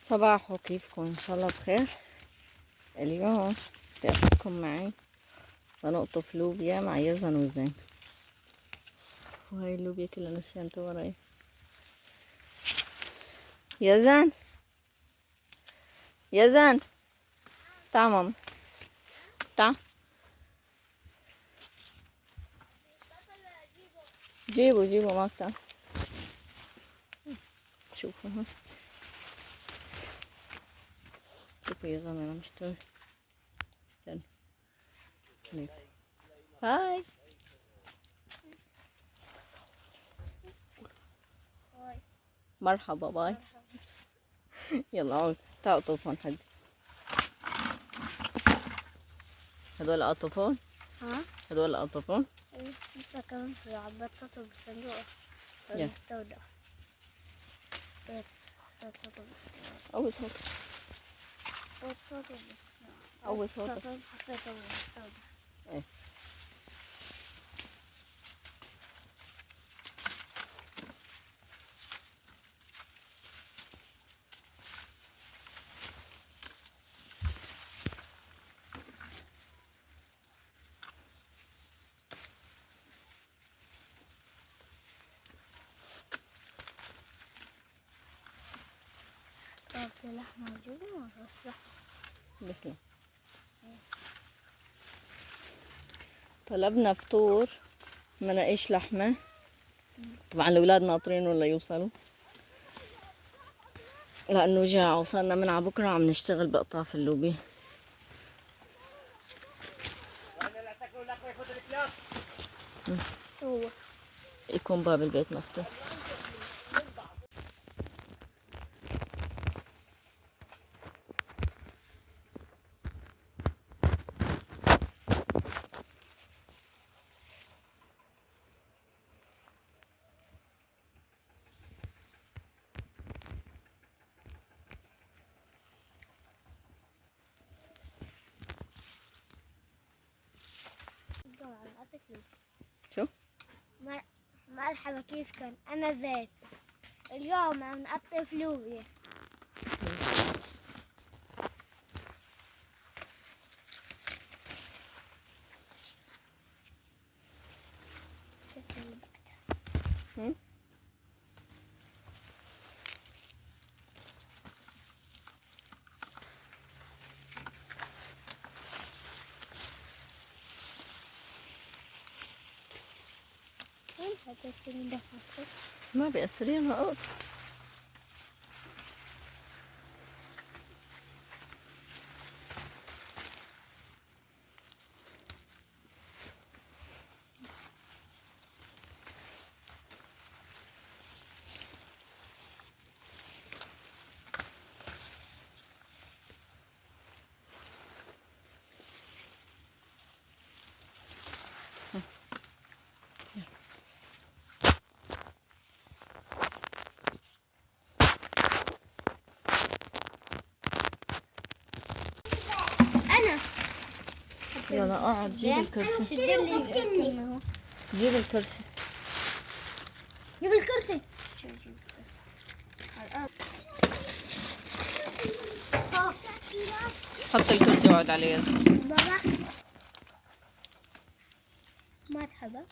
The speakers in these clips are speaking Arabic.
صباحو، كيفكم؟ ان شاء الله بخير. اليوم بدي اخذكم معي لنقطف لوبيا مع يزن وزين. شوفوا هاي اللوبيا كلها نسيانته وراي. يزن يزن تعا ماما، تعا جيبوا معك. تعا شوفوا هون، شوفوا يزن انا مشتري. استنى هيك. هاي مرحبا، باي. يلا عود تعالوا طوفون حد. هدول قطفون؟ ها؟ هدول قطفون؟ ايه لسه كمان في عباد سطو بالصندوق يلا. المستودع. بيت سطو بالصندوق. أول صوت، بيت سطو بس أول صوت. سطو حطيته بالمستودع. إيه. طلبت لحمة وجبنة بس بسلم. طلبنا فطور، ما نلاقيش لحمة. طبعا الأولاد ناطرينه ليوصلوا لأنه جاعوا. صرنا من على بكرة عم نشتغل بقطاف اللوبيا. هو يكون باب البيت مفتوح. شو؟ مرحبا، كيفكن؟ أنا زيد. اليوم عم نقطف لوبيا. هم؟ وين حطيت اللي ما بيأثر يا نقط. أنا يلا اقعد، جيب الكرسي. جيب الكرسي. جيب الكرسي. حط الكرسي واقعد عليه. بابا مرحبا،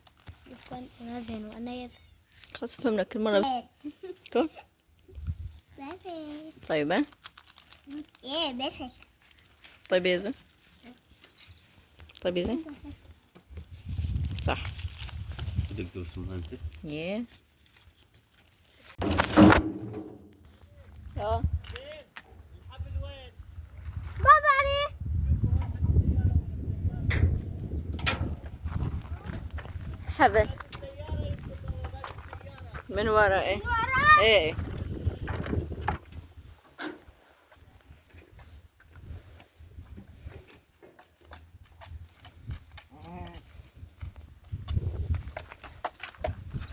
يكون أنا زين وأنا يزن. خلاص فهمنا كل مرة. كل طيبة. ايه بس طيب يا زين. طيب يا زين. صح. بدك توصل انت؟ ياه. اه بابا علي حبل من ورا. ايه ايه.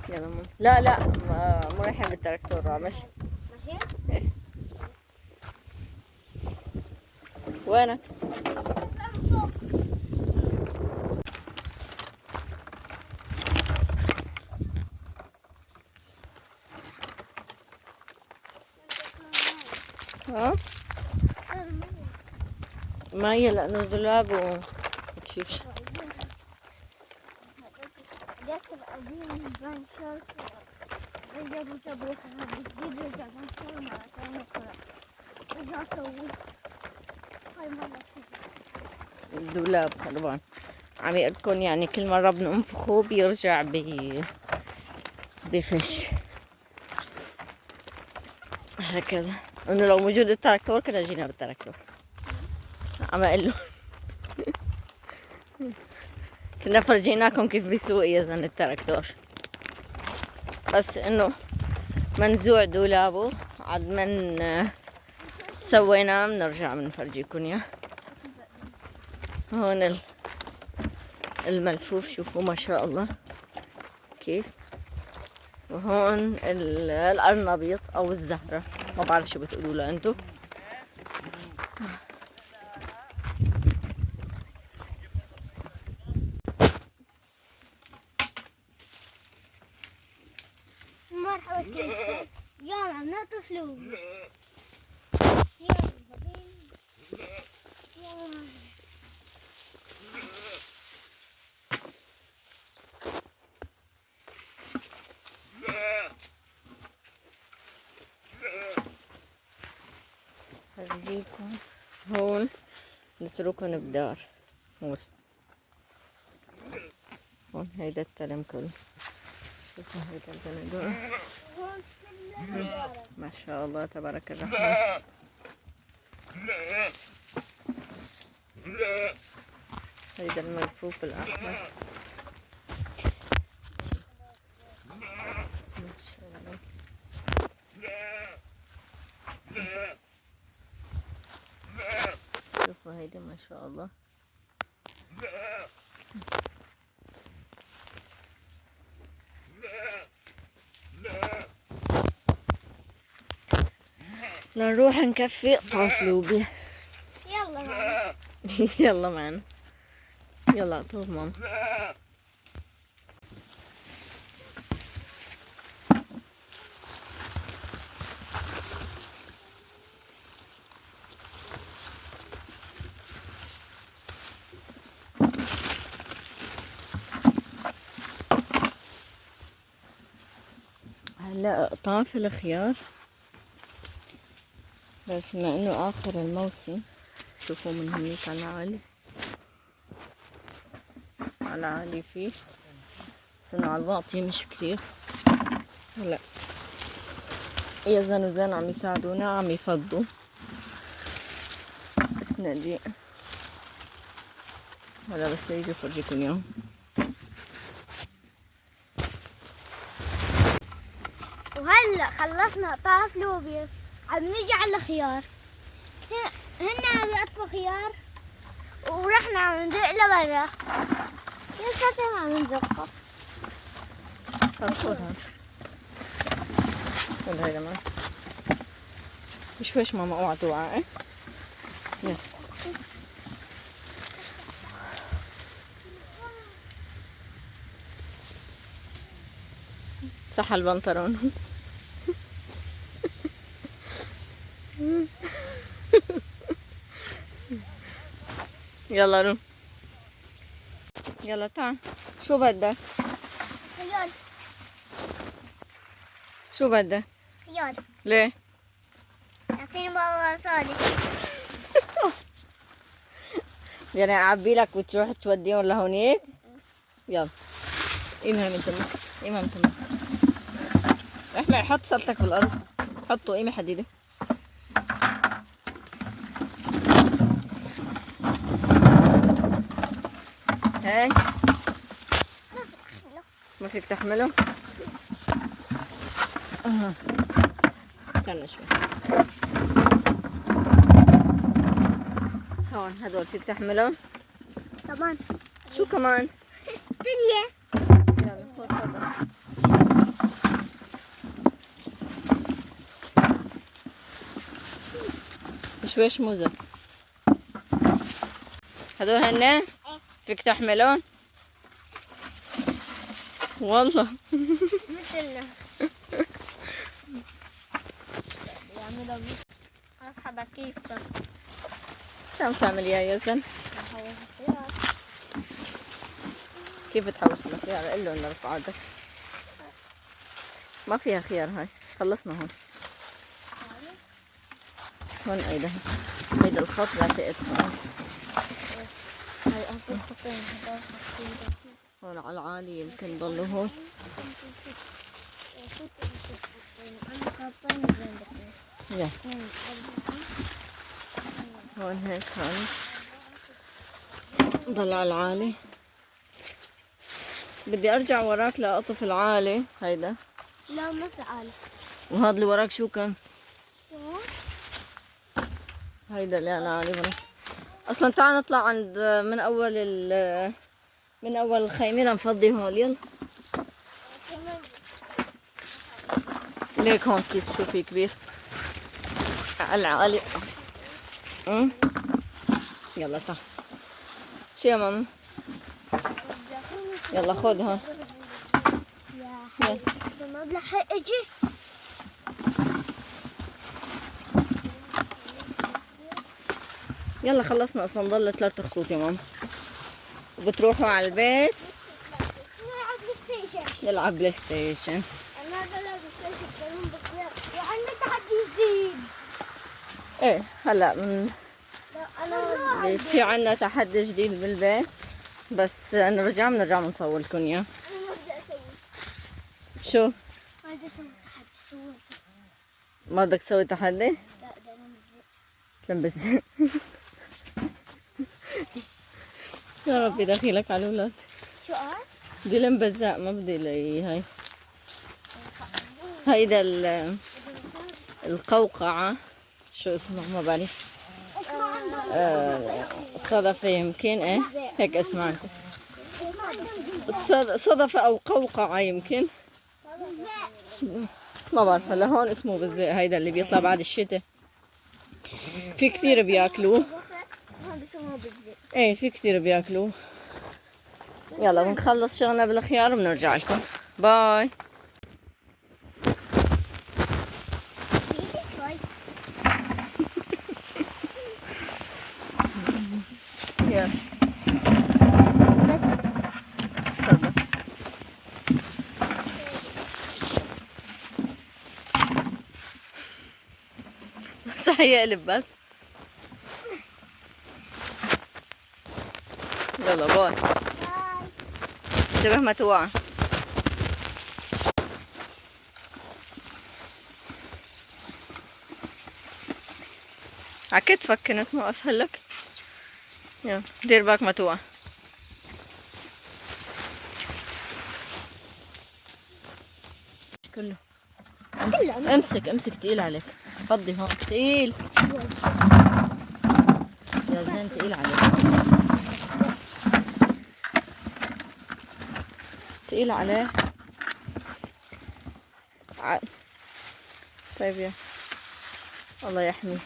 يلا ماما. لا مو رايحين بالتراكتور. ماشي. ايه. وينك؟ ها مية لأنه دولاب وتشوف الدولاب طبعا عم يقلكن يعني كل مرة بننفخه بيرجع بفش هكذا. انه لو موجود التراكتور كنا جينا بالتراكتور. عم اقول له كنا فرجيناكم كيف بيسوق يا زلمة التراكتور، بس انه منزوع دولابه عاد من سويناه بنرجع بنفرجيكم اياه. هون الملفوف شوفوا ما شاء الله كيف، وهون القرنبيط او الزهرة ما بعرف شو بتقولوا له انتو. مرحبا يلا نطف له. هرجيكم هون نتركن بدار. هون هيدا التلم كله، شوفوا هيدا البندق ما شاء الله تبارك الرحمن. هيدا الملفوف الأحمر ما شاء الله. شوفوا هيدا ما شاء الله. لنروح نكفي قطعة لوبيا. يلا معنا. يلا معنا، يلا طوف ماما. هلا قطاف الخيار، بس بما انه اخر الموسم شوفوا من هنيك على عالي فيه سنة على الواطي مش كتير. هلا يا زن وزن عم يساعدونا عم يفضوا، بس نجي هلا بس ليجي افرجيكم اياهم. وهلا خلصنا قطاف لوبيا، عم نيجي على الخيار. هن عم يقطفوا خيار ورحنا عم ندق لبرا، لساتنا عم نزقه. خلصوها ولا هيدا ما بشويش ماما اوعى توعى. يلا صح البنطلون. يلا رو يلا تعال. شو بدك؟ خيار شو بدك؟ خيار. ليه؟ اعطيني بابا صادق. يعني اعبي لك وتروح توديهم لهونيك؟ يلا قيمها من تمك، قيمها من تمك. احمد حط سلتك بالارض، حطه قيمة حديدة. هاي ما فيك تحمله. استنى شوي. هون هدول فيك تحملهم. كمان شو كمان؟ دنيا. يلا خذ تفضل. شويش موزة هدول هن فيك تحملون والله. مثلنا. مرحبا كيفك؟ شو عم تعمل يا يزن؟ بحوش الخيار. كيف بتحوش الخيار؟ قل له انه رفع عندك. ما فيها خيار هاي، خلصنا هون. هون ايده هيدا الخط بعتقد خلاص. هاي أفضل خطين هدول خطين. هون على العالي يمكن ضلوا هون. يا هون هيك هون ضل على العالي. بدي ارجع وراك لاقطف العالي هيدا. لا ما في عالي. وهذا اللي وراك شو كان؟ هيدا اللي انا عالي وراك. اصلا تعال نطلع عند من اول الخيمه لنفضي هون. يلا ليك هون كيف شوفي كبير على العالي. يلا تعال. شو يا ماما؟ يلا خذ هون. يا ما بلحق اجي. يلا خلصنا اصلا ضل 3 خطوط يا ماما. وبتروحوا على البيت نلعب بلاي ستيشن. يلعب بلاي ستيشن. انا بلعب بلاي ستيشن وعندنا تحدي جديد. ايه هلا من انا في عنا تحدي جديد بالبيت، بس بنرجع بنصور لكم اياه. انا ما بدي اسوي. شو؟ ما بدي اسوي تحدي. سويته. ما بدك تسوي تحدي؟ لا بدي انزل. تلبس. يا ربي دخيلك على الاولاد. شو قال؟ بدي لم بزاق ما بدي لي هاي. هيدا القوقعة شو اسمه ما بعرف. صدفة يمكن ايه هيك اسمها. صدفة او قوقعة يمكن ما بعرف. هلا هون اسمه بزاق. هيدا اللي بيطلع بعد الشتاء. في كثير بياكلوه. هون بسموه بالزيت. ايه في كثير بياكلوه. يلا بنخلص شغلنا بالخيار وبنرجع لكم. باي. يلا بس تفضل. صح يقلب بس. يلا باي. انتبه ما توقع. على كتفك كنت مو اسهل لك. يلا دير بالك ما توقع. كله امسك تقيل عليك. فضي هون تقيل يا زين تقيل عليك. تقيل عليه. طيب يا الله يحميك.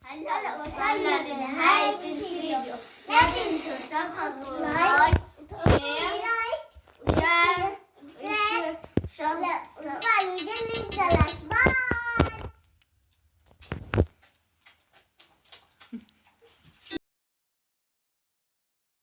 هلا وصلنا لنهاية الفيديو. لا تنسوا تضغطوا لايك وشير